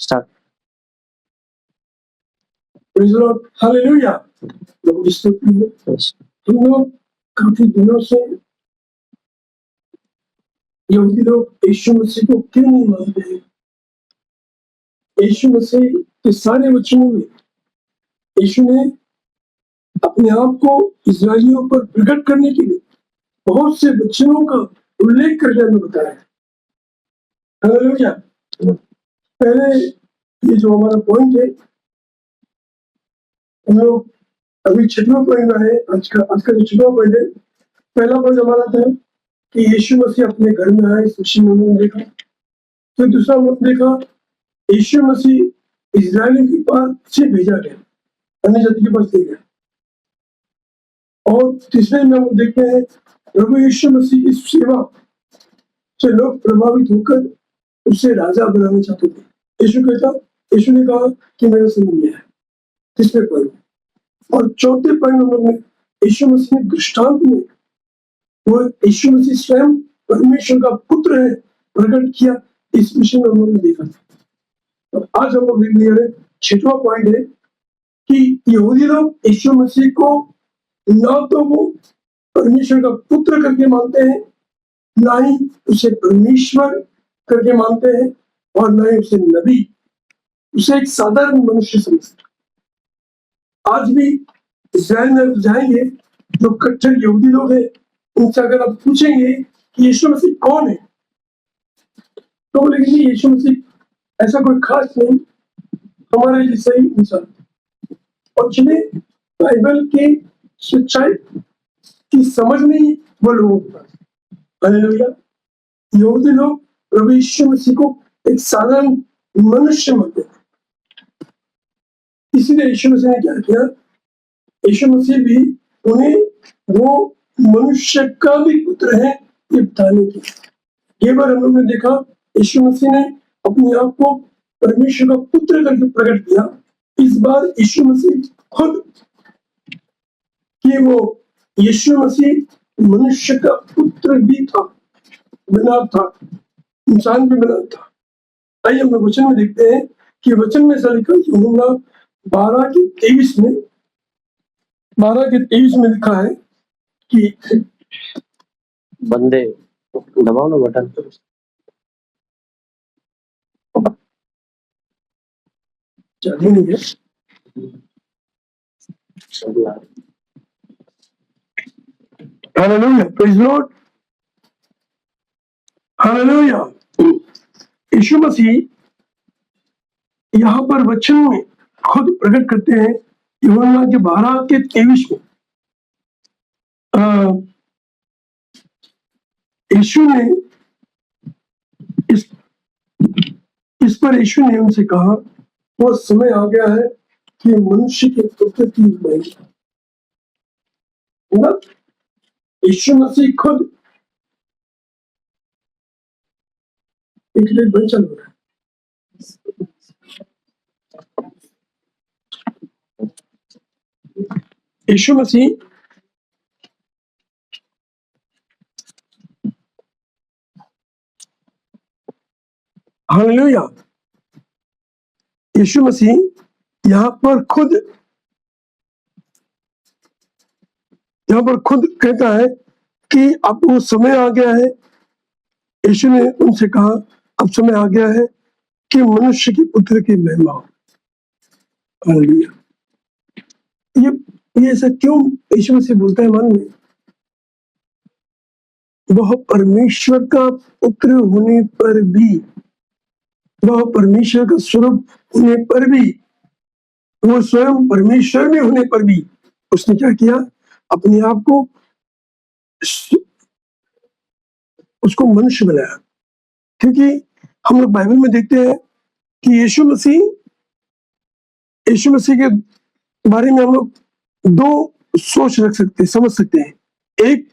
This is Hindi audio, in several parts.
Start. Praise the Lord, hallelujah. प्रभु की स्तुति हो। हम लोग काफी दिनों से यहूदी लोग यीशु मसीह को क्यों नहीं मानते हैं? यीशु मसीह के सारे वचनों में यीशु ने अपने आप को इस्राएलियों पर प्रकट करने के लिए बहुत से वचनों का उल्लेख करके हमें बताया है। हालेलुया। पहले ये जो हमारा पॉइंट है, हम लोग अभी 6वां पॉइंट में है। आज का जो 6वां पॉइंट है, पहला पॉइंट हमारा था कि यीशु मसीह अपने घर में आए, खुशी में देखा। फिर दूसरा मत देखा, यीशु मसीह इस्राएल के पास से भेजा गया, अन्य जाति के पास ले गया। और तीसरे में हम देखते हैं प्रभु यीशु मसीह की सेवा से लोग प्रभावित होकर उसे राजा बनाना चाहते थे। यीशु ने कहा कि मेरा समय यह है। तीसरे पॉइंट और चौथे पॉइंट नंबर में यीशु मसीह ने दृष्टांत में वो यीशु मसीह स्वयं परमेश्वर का पुत्र है प्रकट किया, इस विषय में हम लोग ने देखा था। और आज हम लोग देख रहे 6वां पॉइंट है कि यहूदी लोग यीशु मसीह को ना तो वो परमेश्वर का पुत्र करके मानते हैं, ना ही उसे परमेश्वर करके मानते हैं, और ना ही उसे नबी, उसे एक साधारण मनुष्य समझते। आज भी इस्राएल में जाएंगे, जो कट्टर यहूदी लोग हैं, उनसे अगर आप पूछेंगे कि यीशु मसीह कौन है, तो बोलेंगे यीशु मसीह ऐसा कोई खास नहीं, हमारे जैसे ही इंसान। और जिन्हें बाइबल की सच्चाई की समझ नहीं वो लोगों के पास। हालेलुया। यहूदी लोग प्रभु यीशु मसीह को एक साधारण मनुष्य मानते थे, इसीलिए यीशु मसीह ने क्या किया, यीशु मसीह भी उन्हें वो मनुष्य का भी पुत्र है ये बताने की। ये बार हम लोगों ने देखा यीशु मसीह ने अपने आप को परमेश्वर का पुत्र करके प्रकट किया। इस बार यीशु मसीह खुद कि वो यीशु मसीह मनुष्य का पुत्र भी था, बना था, इंसान भी बना था। आइए हम लोग वचन में देखते हैं कि वचन में ऐसा लिखा यूहन्ना 12:23 में लिखा है कि बंदे दबाओ ना बटन। चालू नहीं है। Hallelujah, praise the Lord, hallelujah. Yeshu Masih यहाँ पर वचन में खुद प्रकट करते हैं यूहन्ना के 12:23 में। यीशु ने इस पर यीशु ने उनसे कहा, वो समय आ गया है कि मनुष्य के पुत्र की महिमा। यीशु मसीह खुद एक लिए बचन हो रहा है। यीशु मसीह हालेलुया, यीशु मसीह यहाँ पर खुद कहता है कि अब वो समय आ गया है। यीशु ने उनसे कहा, अब समय आ गया है कि मनुष्य के पुत्र की महिमा हो। हालेलुया। ये ऐसा क्यों यीशु मसीह बोलता है? मन में वह परमेश्वर का पुत्र होने पर भी, वह परमेश्वर का स्वरूप होने पर भी, वो स्वयं परमेश्वर में होने पर भी उसने क्या किया, अपने आप को उसको मनुष्य बनाया। क्योंकि हम लोग बाइबल में देखते हैं कि यीशु मसीह के बारे में हम लोग दो सोच रख सकते हैं, समझ सकते हैं। एक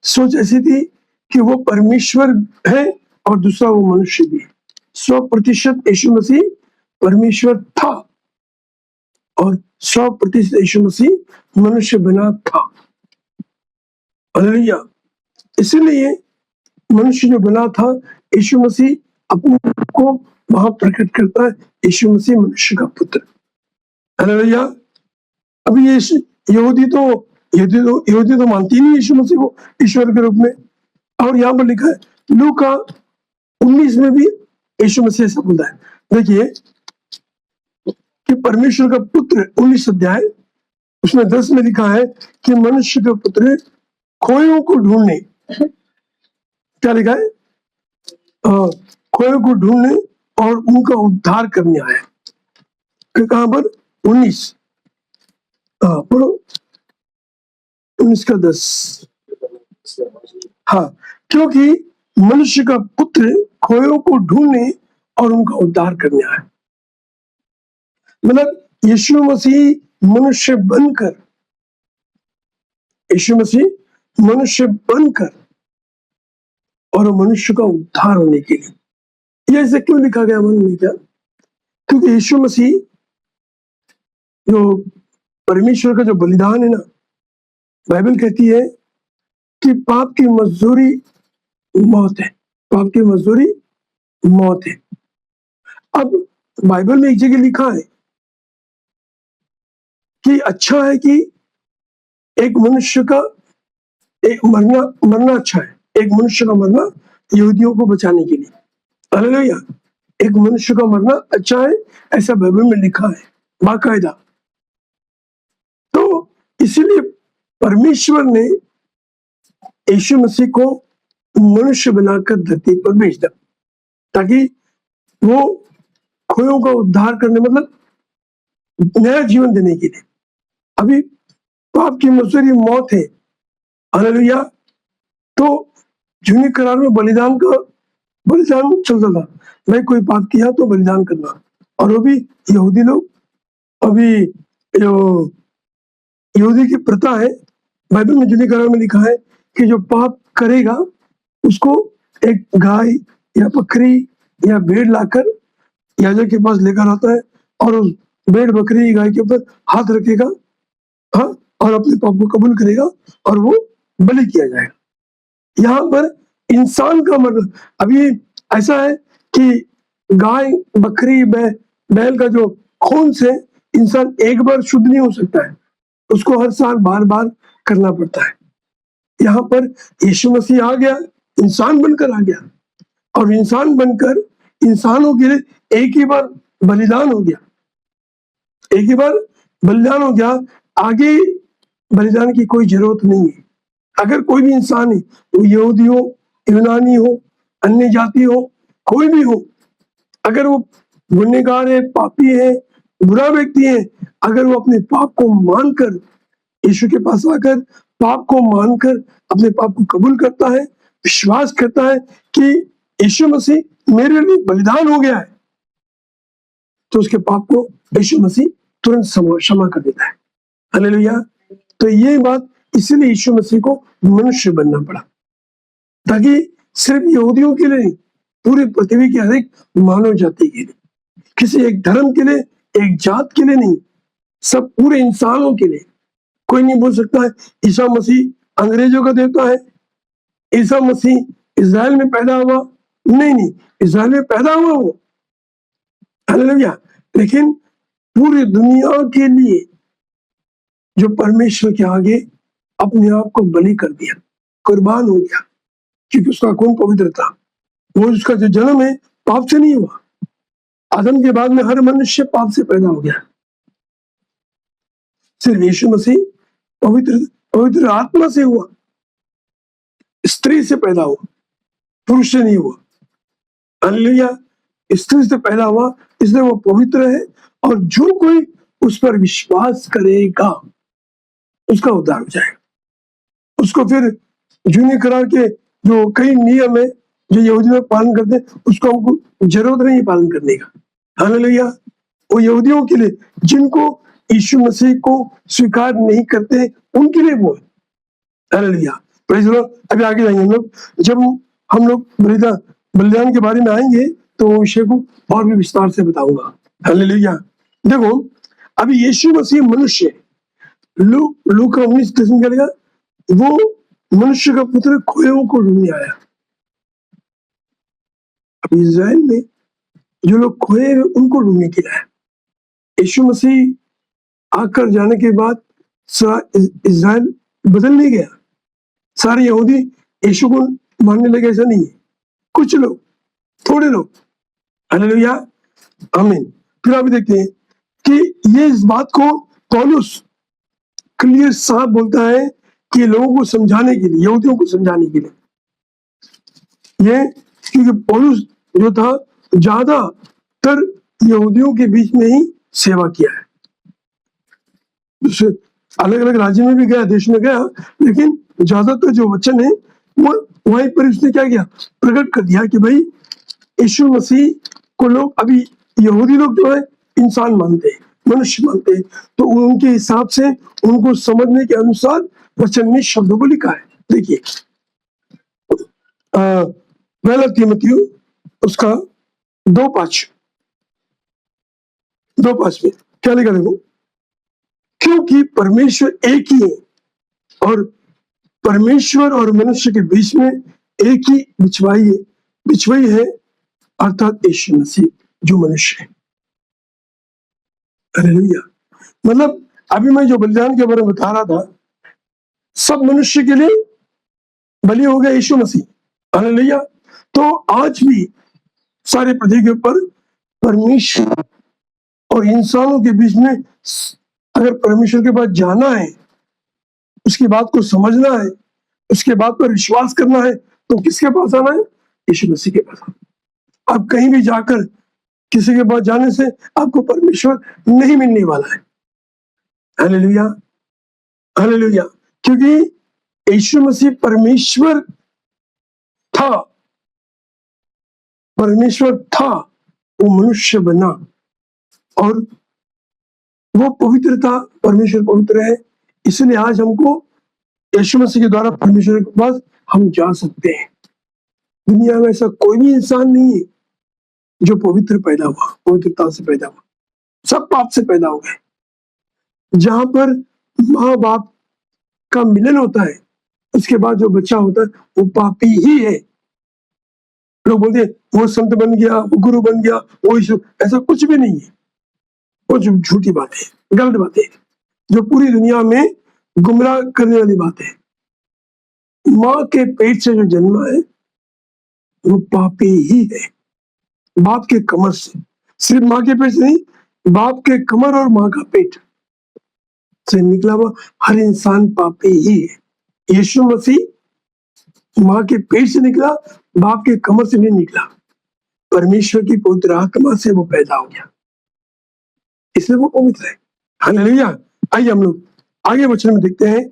सोच ऐसी थी कि वो परमेश्वर है और दूसरा वो मनुष्य भी है। 100% यीशु मसीह परमेश्वर था और 100% यीशु मसीह मनुष्य बना था। हालेलुया। इसीलिए मनुष्य जो बना था, यीशु मसीह अपने को वहां प्रकट करता है यीशु मसीह मनुष्य का पुत्र। हालेलुया। अभी ये यहूदी तो मानती नहीं यीशु मसीह को ईश्वर के रूप में। और यहाँ पर लिखा है लूका 19 में भी यीशु मसीह ऐसा बोलता है। देखिए कि परमेश्वर का पुत्र 19 अध्याय उसमें 10 में लिखा है कि मनुष्य का पुत्र खोयों को ढूंढने, क्या लिखा है, खोयों को ढूंढने और उनका उद्धार करने आया। कहां पर? 19, पढ़ो 19 का 10। हाँ, क्योंकि मनुष्य का पुत्र खोयों को ढूंढने और उनका उद्धार करने आया। मतलब यीशु मसीह मनुष्य बनकर, यीशु मसीह मनुष्य बनकर और मनुष्य का उद्धार होने के लिए। ये ऐसे क्यों लिखा गया मन में क्या? क्योंकि यीशु मसीह जो परमेश्वर का जो बलिदान है ना, बाइबल कहती है कि पाप की मजदूरी मौत है, पाप की मजदूरी मौत है। अब बाइबल में एक जगह लिखा है कि अच्छा है कि एक मनुष्य का एक मरना अच्छा है, एक मनुष्य का मरना यहूदियों को बचाने के लिए। हालेलुया। एक मनुष्य का मरना अच्छा है, ऐसा बाइबल में लिखा है बाकायदा। तो इसीलिए परमेश्वर ने यीशु मसीह को मनुष्य बनाकर धरती पर भेज दिया ताकि वो खोयों का उद्धार करने, मतलब नया जीवन देने के लिए। अभी पाप की मजदूरी मौत है। हालेलुया। तो जूनी करार में बलिदान चलता था, भाई कोई पाप किया तो बलिदान करना। और वो भी यहूदी लोग, अभी यहूदी की प्रथा है, बाइबल में जूनी करार में लिखा है कि जो पाप करेगा उसको एक गाय या बकरी या भेड़ लाकर याजक के पास लेकर आता है और उस भेड़ बकरी गाय के ऊपर हाथ रखेगा, हाँ, और अपने पाप को कबूल करेगा और वो बलि किया जाएगा। यहाँ पर इंसान का मतलब अभी ऐसा है कि गाय बकरी बैल का जो खून से इंसान एक बार शुद्ध नहीं हो सकता है, उसको हर साल बार बार करना पड़ता है। यहाँ पर यीशु मसीह आ गया, इंसान बनकर आ गया और इंसान बनकर इंसानों के लिए एक ही बार बलिदान हो गया, एक ही बार बलिदान हो गया। आगे बलिदान की कोई जरूरत नहीं है। अगर कोई भी इंसान है, वो यहूदी हो, यूनानी हो, अन्य जाति हो, कोई भी हो, अगर वो गुनहगार है, पापी है, बुरा व्यक्ति है, अगर वो अपने पाप को मानकर यीशु के पास आकर पाप को मानकर अपने पाप को कबूल करता है, विश्वास करता है कि यीशु मसीह मेरे लिए बलिदान हो गया है, तो उसके पाप को यीशु मसीह तुरंत क्षमा कर देता है। हालेलुया। तो ये बात इसीलिए यीशु मसीह को मनुष्य बनना पड़ा, ताकि सिर्फ यहूदियों के लिए नहीं, पूरी पृथ्वी के हर एक मानव जाति के लिए, किसी एक धर्म के लिए, एक जात के लिए नहीं, सब पूरे इंसानों के लिए। कोई नहीं बोल सकता है ईसा मसीह अंग्रेजों का देवता है, ईसा मसीह इज़राइल में पैदा हुआ, नहीं, इज़राइल में पैदा हुआ वो, हालेलुया, लेकिन पूरी दुनिया के लिए जो परमेश्वर के आगे अपने आप को बलि कर दिया, कुर्बान हो गया, क्योंकि उसका खून पवित्र था। वो उसका जो जन्म है पाप से नहीं हुआ। आदम के बाद में हर मनुष्य पाप से पैदा हो गया, सिर्फ यीशु मसीह पवित्र आत्मा से हुआ, स्त्री से पैदा हुआ, पुरुष से नहीं हुआ। हालेलुया। स्त्री से पैदा हुआ, इसलिए वो पवित्र है, और जो कोई उस पर विश्वास करेगा उसका उद्धार हो जाएगा। उसको फिर जूनी करार के जो कई नियम है जो यहूदी लोग पालन करते हैं, उसको हमको जरूरत नहीं पालन करने का। हालेलुया। वो यहूदियों के लिए, जिनको यीशु मसीह को स्वीकार नहीं करते, उनके लिए वो है। हालेलुया। Praise the Lord. अभी आगे जाएंगे हम लोग, जब हम लोग बलिदान के बारे में आएंगे तो वो विषय को और भी विस्तार से बताऊंगा। हालेलुया। देखो, अभी यीशु मसीह मनुष्य, लूका 19 में क्या लिखा, वो मनुष्य का पुत्र खोयों को ढूंढने आया। अब इज़राइल में जो लोग खोए हुए उनको ढूंढने के लिए आया। यीशु मसीह आकर जाने के बाद सारा इज़राइल बदल नहीं गया। सारे यहूदी यीशु को मानने लगे, ऐसा नहीं है। कुछ लोग, थोड़े लोग। हालेलुया, आमीन। फिर आप देखते हैं कि ये इस बात को पौलुस क्लियर साफ बोलता है कि लोगों को समझाने के लिए, यहूदियों को समझाने के लिए, ये क्योंकि पौलुस जो था ज्यादातर यहूदियों के बीच में ही सेवा किया है। अलग अलग राज्य में भी गया, देश में गया, लेकिन ज्यादातर जो वचन है वो वहीं पर उसने क्या किया, प्रकट कर दिया कि भाई यीशु मसीह को लोग अभी यहूदी लोग जो है इंसान मानते हैं, मनुष्य मानते हैं, तो उनके हिसाब से उनको समझने के अनुसार वचन में शब्दों को लिखा है। देखिए पहला तीमुथियुस उसका 2:5 में क्या लिखा, देखो, क्योंकि परमेश्वर एक ही है और परमेश्वर और मनुष्य के बीच में एक ही बिछवाई है, अर्थात यीशु मसीह जो मनुष्य है। हालेलुया। मतलब अभी मैं जो बलिदान के बारे में बता रहा था, सब मनुष्य के लिए बलि हो गया यीशु मसीह। हालेलुया। तो आज भी सारे पृथ्वी के ऊपर परमेश्वर और इंसानों के बीच में अगर परमेश्वर के पास जाना है, उसकी बात को समझना है, उसके बात पर विश्वास करना है, तो किसके पास आना है? यीशु मसीह के पास। आप कहीं भी जाकर किसी के पास जाने से आपको परमेश्वर नहीं मिलने वाला है। Hallelujah, hallelujah. क्योंकि यीशु मसीह परमेश्वर था, वो मनुष्य बना और वो पवित्र था, परमेश्वर पवित्र है, इसलिए आज हमको यीशु मसीह के द्वारा परमेश्वर के पास हम जा सकते हैं। दुनिया में ऐसा कोई भी इंसान नहीं है जो पवित्र पैदा हुआ, पवित्रता से पैदा हुआ, सब पाप से पैदा हो गए। जहां पर माँ बाप का मिलन होता है, उसके बाद जो बच्चा होता है वो पापी ही है। लोग बोलते हैं वो संत बन गया, वो गुरु बन गया, वो ईश्वर, ऐसा कुछ भी नहीं है। वो झूठी बात है, गलत बात है, जो पूरी दुनिया में गुमराह करने वाली बात है। माँ के पेट से जो जन्मा है वो पापी ही है, बाप के कमर से, सिर्फ माँ के पेट से नहीं, बाप के कमर और माँ का पेट से निकला हुआ हर इंसान पापी ही है। यीशु मसीह माँ के पेट से निकला, बाप के कमर से नहीं निकला, परमेश्वर की पवित्र आत्मा से वो पैदा हो गया, इसलिए वो पवित्र है। हालेलुया। आइए हम लोग आगे वचन में देखते हैं।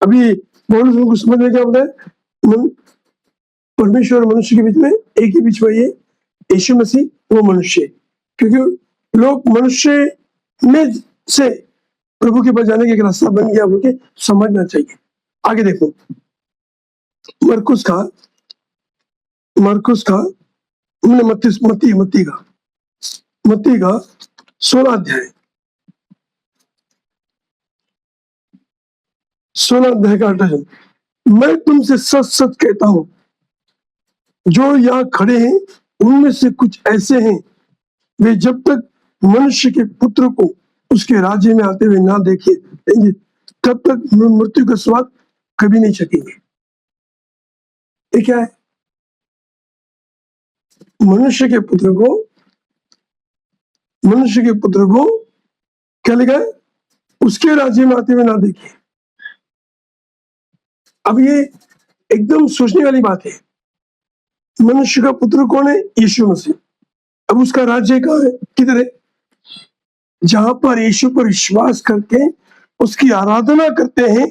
अभी पौलुस उनको समझने क्या होता है, परमेश्वर और मनुष्य के बीच में एक ही बीच है यीशु मसीह, वो मनुष्य। क्योंकि लोग मनुष्य में से प्रभु के पास जाने का एक रास्ता बन गया, बोल के समझना चाहिए। आगे देखो, मरकुस का मत्ती का 16 अध्याय 8 मैं तुमसे सच सच कहता हूं, जो यहाँ खड़े हैं उनमें से कुछ ऐसे हैं, वे जब तक मनुष्य के पुत्र को उसके राज्य में आते हुए ना देखेंगे तब तक मृत्यु का स्वाद कभी नहीं चखेंगे। ये क्या है? मनुष्य के पुत्र को क्या लिखा है? उसके राज्य में आते हुए ना देखे। अब ये एकदम सोचने वाली बात है। मनुष्य का पुत्र कौन है? यीशु मसीह। अब उसका राज्य कहाँ है, किधर है? जहां पर यीशु पर विश्वास करके उसकी आराधना करते हैं,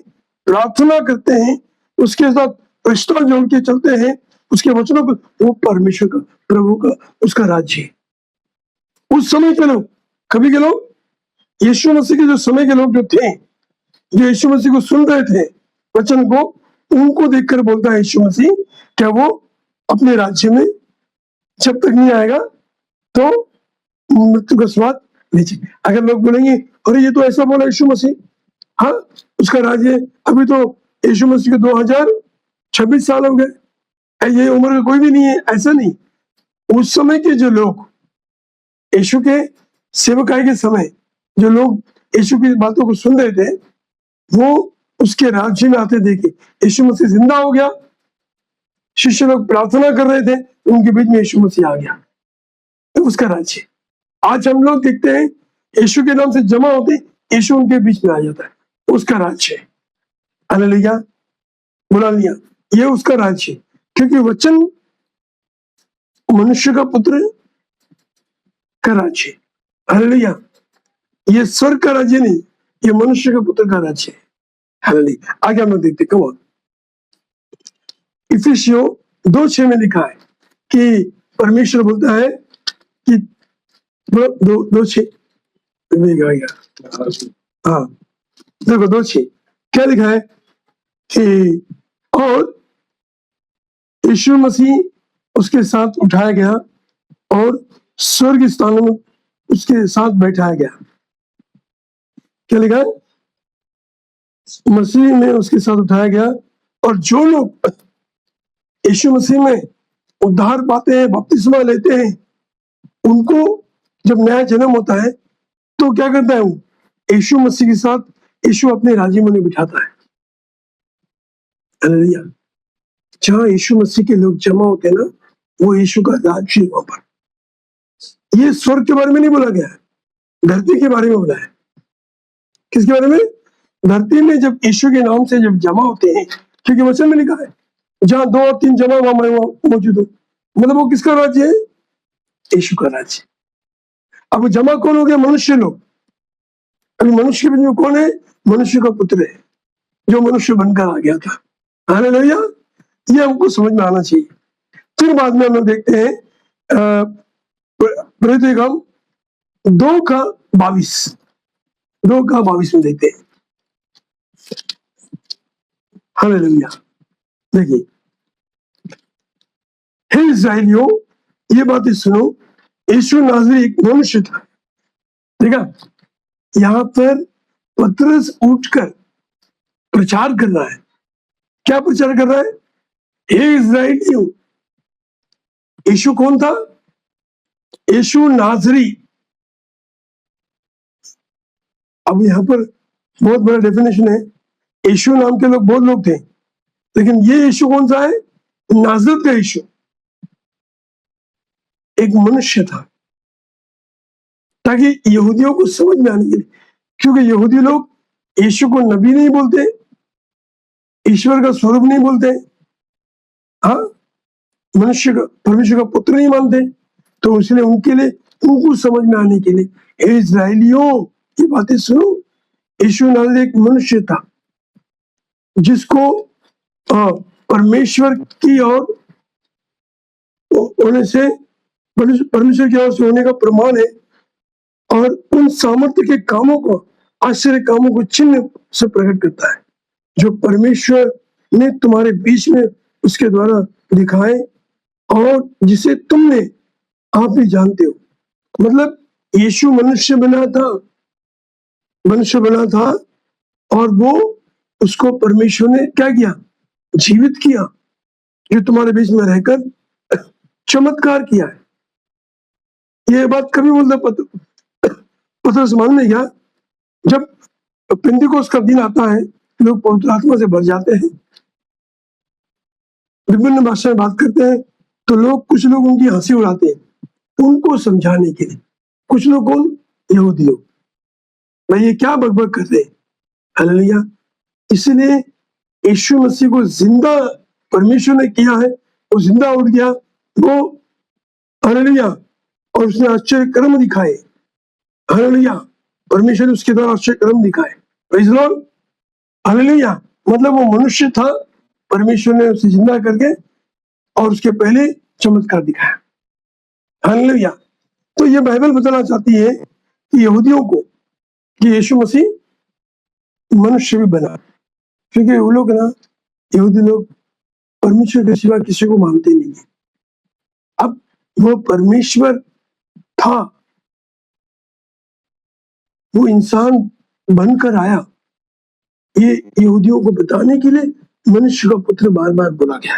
प्रार्थना करते हैं, उसके साथ रिश्ता जोड़ के चलते हैं, उसके वचनों को, वो परमेश्वर का, प्रभु का, उसका राज्य है। उस समय के लोग, कभी के लोग, यीशु मसीह के जो समय के लोग जो थे, जो यीशु मसीह को सुन रहे थे वचन को, उनको देखकर बोलता है यीशु मसीह, क्या वो अपने राज्य में जब तक नहीं आएगा तो मृत्यु का स्वाद नहीं। अगर लोग बोलेंगे अरे ये तो ऐसा बोला यीशु मसीह, हाँ उसका राज्य, अभी तो यीशु मसीह के 2026 साल हो गए, ये उम्र का कोई भी नहीं है, ऐसा नहीं। उस समय के जो लोग यीशु के सेवकाई के समय जो लोग यीशु की बातों को सुन रहे थे, वो उसके राज्य में आते देखे। यीशु मसीह जिंदा हो गया, शिष्य लोग प्रार्थना कर रहे थे, उनके बीच में यीशु मसीह आ गया, तो उसका राज्य। आज हम लोग देखते हैं यीशु के नाम से जमा होते, यीशु उनके बीच में आ जाता है, उसका राज्य है। हालेलुया, बुला लिया, ये उसका राज्य है, क्योंकि वचन मनुष्य का पुत्र का राज्य है। हालेलुया, ये स्वर्ग का राज्य नहीं, ये मनुष्य का पुत्र का राज्य है। हालेलुया, आगे हम लोग देखते, कम ऑन। इफिसियों 2:6 में लिखा है कि परमेश्वर बोलता है कि 2:6 हाँ, देखो 2:6 क्या लिखा है कि और यीशु मसीह उसके साथ उठाया गया और स्वर्ग स्थानों में उसके साथ बैठाया गया। क्या लिखा है? मसीह में उसके साथ उठाया गया, और जो लोग यीशु मसीह में उद्धार पाते हैं, बपतिस्मा लेते हैं, उनको जब नया जन्म होता है तो क्या करता है? वो यीशु मसीह के साथ यीशु अपने राज्य में बिठाता है। हालेलुया, जहाँ यीशु मसीह के लोग जमा होते हैं ना, वो यीशु का राज्य है वहां पर। ये स्वर्ग के बारे में नहीं बोला गया है, धरती के बारे में बोला है। किसके बारे में? धरती में जब यीशु के नाम से जब जमा होते हैं, क्योंकि वचन में लिखा है जहाँ 2 और 3 जमा हुआ मैं वहां मौजूद हूँ, मतलब वो किसका राज्य है? यीशु का राज्य। अब जमा कौन हो गया? मनुष्य लोग। अभी मनुष्य के बीच में कौन है? मनुष्य का पुत्र है, जो मनुष्य बनकर आ गया था। हालेलुया, ये हमको समझ में आना चाहिए। फिर बाद में हम लोग देखते हैं प्रेरितों 2:22 में देखते हैं। हालेलुया, देखिए, हे इस्राएलियों, ये बातें सुनो, यीशु नाज़री एक मनुष्य था। देखा, यहाँ पर पतरस उठकर प्रचार कर रहा है। क्या प्रचार कर रहा है? हे इस्राएलियों, यीशु कौन था? यीशु नाज़री। अब यहाँ पर बहुत बड़ा डेफिनेशन है। यीशु नाम के लोग बहुत लोग थे, लेकिन ये यीशु कौन सा है? नाज़रेत का यीशु एक मनुष्य था, ताकि यहूदियों को समझ में आने के लिए, क्योंकि यहूदी लोग यीशु को नबी नहीं बोलते, ईश्वर का स्वरूप नहीं बोलते, हाँ, मनुष्य का, परमेश्वर का पुत्र नहीं मानते, तो इसलिए उनके लिए, उनको समझ में आने के लिए, हे इस्राएलियों, ये बातें सुनो, यीशु नाज़री एक मनुष्य था जिसको परमेश्वर की ओर होने से, परमेश्वर की ओर से होने का प्रमाण है, और उन सामर्थ्य के कामों को, आश्चर्य कामों को चिन्ह से प्रकट करता है, जो परमेश्वर ने तुम्हारे बीच में उसके द्वारा दिखाए, और जिसे तुमने आप भी जानते हो। मतलब यीशु मनुष्य बना था, और वो, उसको परमेश्वर ने क्या किया? जीवित किया, जो तुम्हारे बीच में रहकर चमत्कार किया है। ये बात कभी बोलता पतरस मानने गया, जब पेंतिकोस्त का दिन आता है, लोग पवित्र आत्मा से भर जाते हैं, विभिन्न भाषा में बात करते हैं, तो लोग, कुछ लोग उनकी हंसी उड़ाते हैं उनको समझाने के लिए। कुछ लोग कौन? यहूदी लोग। भाई ये क्या बकबक करते हैं? हालेलुया, इसलिए यीशु मसीह को जिंदा परमेश्वर ने किया है, वो जिंदा उठ गया, वो, हालेलुया, और उसने आश्चर्य कर्म दिखाए। हालेलुया, परमेश्वर ने उसके द्वारा आश्चर्य कर्म दिखाए। Praise the Lord, hallelujah. मतलब वो मनुष्य था, परमेश्वर ने उसे जिंदा करके और उसके पहले चमत्कार दिखाया। हालेलुया। तो ये बाइबल बताना चाहती है कि यहूदियों को कि यीशु मसीह मनुष्य भी बना, क्योंकि वो लोग ना, यहूदी लोग परमेश्वर के सिवा किसी को मानते नहीं है। अब वो परमेश्वर था, वो इंसान बनकर आया, ये यहूदियों को बताने के लिए मनुष्य का पुत्र बार बार बोला गया।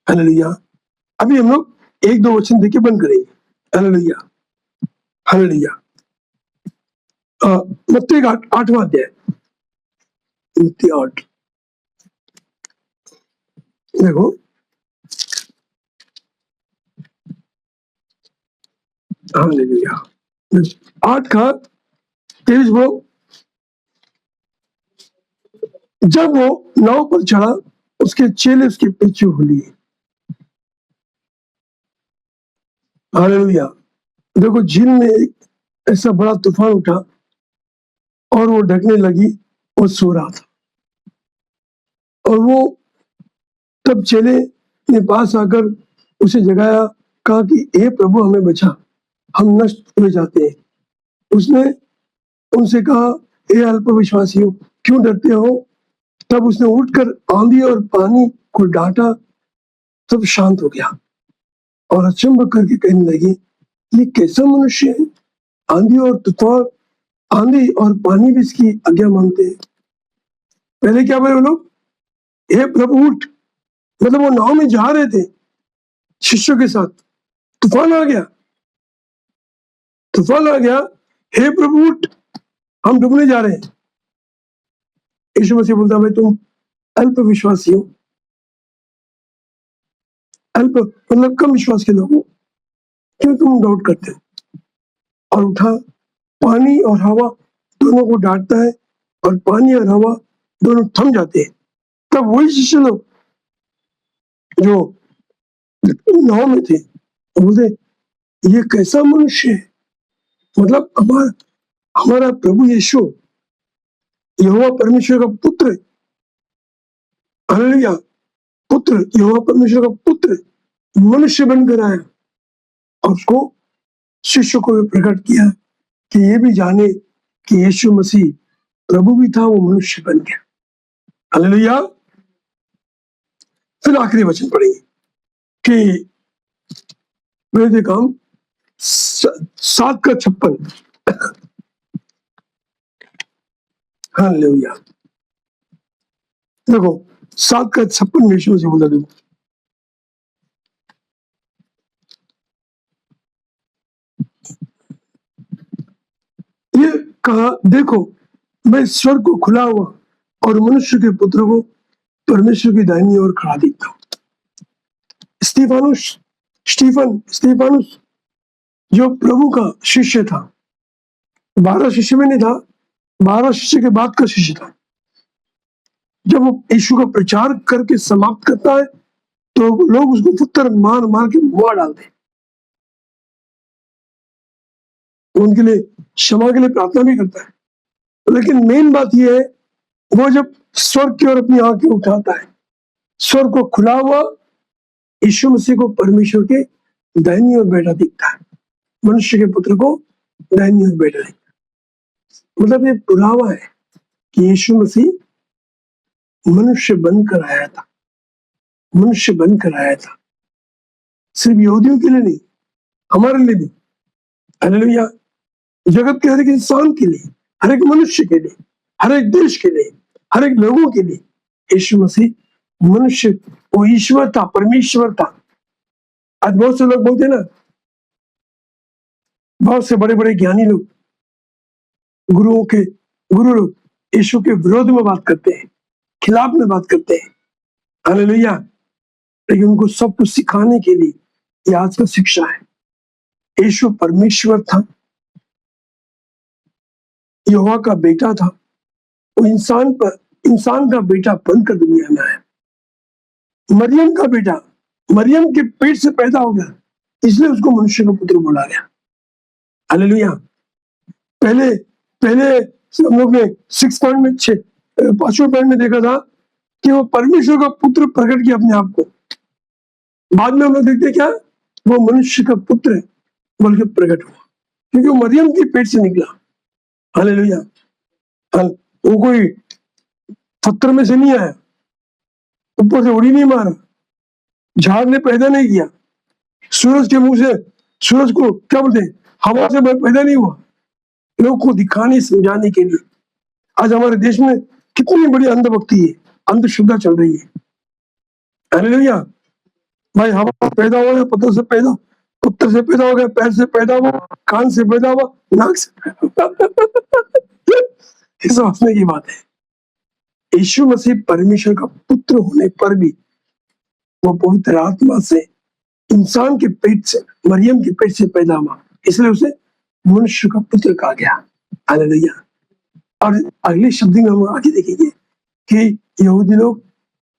हालेलुया। अभी हम लोग 1-2 वचन देके बंद करेंगे। हालेलुया। हालेलुया। मत्ती का 8वां अध्याय, मत्ती 8 देखो, हालेलुया। 8 का 23 वो, जब वो नाव पर चढ़ा, उसके चेले उसके पीछे हो लिए। हालेलुया। देखो, झील में एक ऐसा बड़ा तूफान उठा और वो ढकने लगी और सो रहा था। और वो तब चेले ने पास आकर उसे जगाया, कहा कि हे प्रभु, हमें बचा, हम नष्ट हुए जाते हैं। उसने उनसे कहा, हे अल्पविश्वासियों, क्यों डरते हो? तब उसने उठकर आंधी और पानी को डांटा, तब शांत हो गया और अचंभ करके कहने लगी, ये कैसा मनुष्य है, आंधी और तूफान, आंधी और पानी भी इसकी आज्ञा मानते हैं। पहले क्या बोले वो लोग? हे प्रभु उठ, मतलब वो नाव में जा रहे थे शिष्यों के साथ, तूफान आ गया, तूफान आ गया, हे प्रभु उठ, हम डूबने जा रहे हैं। यीशु मसीह बोलता, भाई तुम अल्प विश्वासी हो, अल्प मतलब कम विश्वास के लोग हो, क्यों तुम डाउट करते हो? और उठा, पानी और हवा दोनों को डांटता है और पानी और हवा दोनों थम जाते हैं। तब वही शिष्य लोग जो नाव में थे बोलते, ये कैसा मनुष्य है, मतलब हमारा प्रभु यीशु यहोवा परमेश्वर का पुत्र, हालेलुया, पुत्र, यहोवा परमेश्वर का पुत्र मनुष्य बनकर आया और उसको शिष्य को भी प्रकट किया कि ये भी जाने कि यीशु मसीह प्रभु भी था, वो मनुष्य बन गया। हालेलुया। फिर आखिरी वचन पढ़ेंगे कि वेद काम 7 का 56। हालेलुया। देखो 7 का 56 में यीशु मसीह बोला, देखो, ये कहा, देखो मैं स्वर्ग को खुला हुआ और मनुष्य के पुत्र को परमेश्वर की दाहिनी ओर खड़ा देखता हूँ। स्टीफनुस जो प्रभु का शिष्य था, 12 शिष्य में नहीं था, 12 शिष्य के बाद का शिष्य था। जब वो यीशु का प्रचार करके समाप्त करता है तो लोग उसको पत्थर मार मार के मुआ डालते हैं। उनके लिए क्षमा के लिए प्रार्थना भी करता है। लेकिन मेन बात यह है, वो जब स्वर्ग की ओर अपनी आंखें उठाता है, स्वर्ग को खुला हुआ, यीशु मसीह को परमेश्वर के दाहिनी ओर बैठा दिखता है, मनुष्य के पुत्र को दाहिनी ओर बैठा दिखता है। मतलब ये पुरावा है कि यीशु मसीह मनुष्य बनकर आया था, मनुष्य बनकर आया था, सिर्फ यहूदियों के लिए नहीं, हमारे लिए भी। हालेलुया। जगत के हर एक इंसान के लिए, हर एक मनुष्य के लिए, हर एक देश के लिए, हर एक लोगों के लिए यीशु मसीह मनुष्य, वो ईश्वर था, परमेश्वर था। आज बहुत से लोग बोलते हैं ना, बहुत से बड़े बड़े ज्ञानी लोग, गुरु लोग यीशु के विरोध में बात करते हैं, खिलाफ में बात करते हैं। हालेलुया। लेकिन उनको सब कुछ सिखाने के लिए ये आज का शिक्षा है। यीशु परमेश्वर था, यहोवा का बेटा था, वो इंसान का बेटा बनकर दुनिया में आया, मरियम का बेटा, मरियम के पेट से पैदा हो गया, इसलिए उसको मनुष्य का पुत्र बोला गया। हालेलुया। पहले पहले हम लोग ने 6 पॉइंट में 5वें पॉइंट में देखा था कि वो परमेश्वर का पुत्र प्रकट किया अपने आप को। बाद में हम लोग देखते क्या, वो मनुष्य का पुत्र बल्कि प्रकट हुआ, क्योंकि वो मरियम के पेट से निकला। हालेलुया। वो कोई पत्थर में से नहीं आया, ऊपर से उड़ी नहीं मारा, झाड़ ने पैदा नहीं किया, सूरज के मुंह से, सूरज को क्या बोलते हैं, हवा से पैदा नहीं हुआ। लोग को दिखाने समझाने के लिए आज हमारे देश में कितनी बड़ी अंधभक्ति है, अंधश्रद्धा चल रही है। हालेलुया। भाई हवा पैदा हो रहा है, पत्थर से पैदा, पुत्र से पैदा हो गया, पैर से पैदा हुआ, कान से पैदा हुआ, नाक से पैदा हुआ। ये समझने की बात है। यीशु मसीह परमेश्वर का पुत्र होने पर भी वो पवित्र आत्मा से इंसान के पेट से, मरियम के पेट से पैदा हुआ, इसलिए उसे मनुष्य का पुत्र कहा गया। हालेलुया। और अगले शब्द में हम आगे देखेंगे कि यहूदी लोग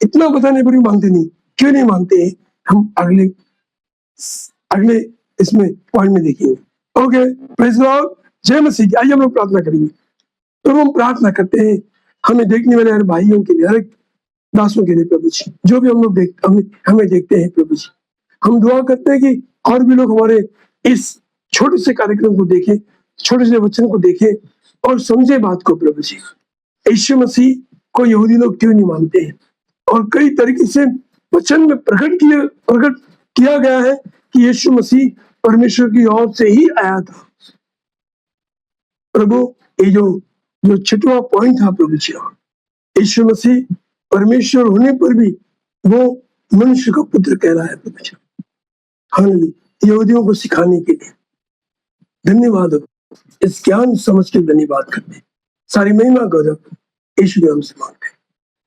इतना बताने पर भी मानते नहीं। क्यों नहीं मानते हैं, हम अगले इसमें पॉइंट में देखेंगे। ओके, प्रेज़ लॉर्ड, जय मसीह की। आइए हम लोग प्रार्थना करेंगे। तो हम प्रार्थना करते हैं हमें देखने वाले हर भाइयों के लिए, हर दासों के लिए प्रभु जी, जो भी हम लोग हमें देखते हैं प्रभु जी, हम दुआ करते हैं कि और भी लोग हमारे इस छोटे से कार्यक्रम को देखें, छोटे से वचन को देखें और समझे बात को प्रभु जी। यीशु मसीह को यहूदी लोग क्यों नहीं मानते हैं, और कई तरीके से वचन में प्रकट किया गया है कि यीशु मसीह परमेश्वर की ओर से ही आया था। प्रभु, ये जो छठवां पॉइंट था प्रभु जी, यीशु मसीह परमेश्वर होने पर भी वो मनुष्य का पुत्र कह रहा है प्रभु जी। हालेलुया। यहूदियों को सिखाने के लिए धन्यवाद, इस ज्ञान समझ के धन्यवाद करते हैं। सारी महिमा गौरव यीशु नाम से मांगते हैं।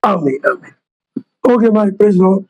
आमीन आमीन। ओके भाई, प्रेज़ लॉर्ड।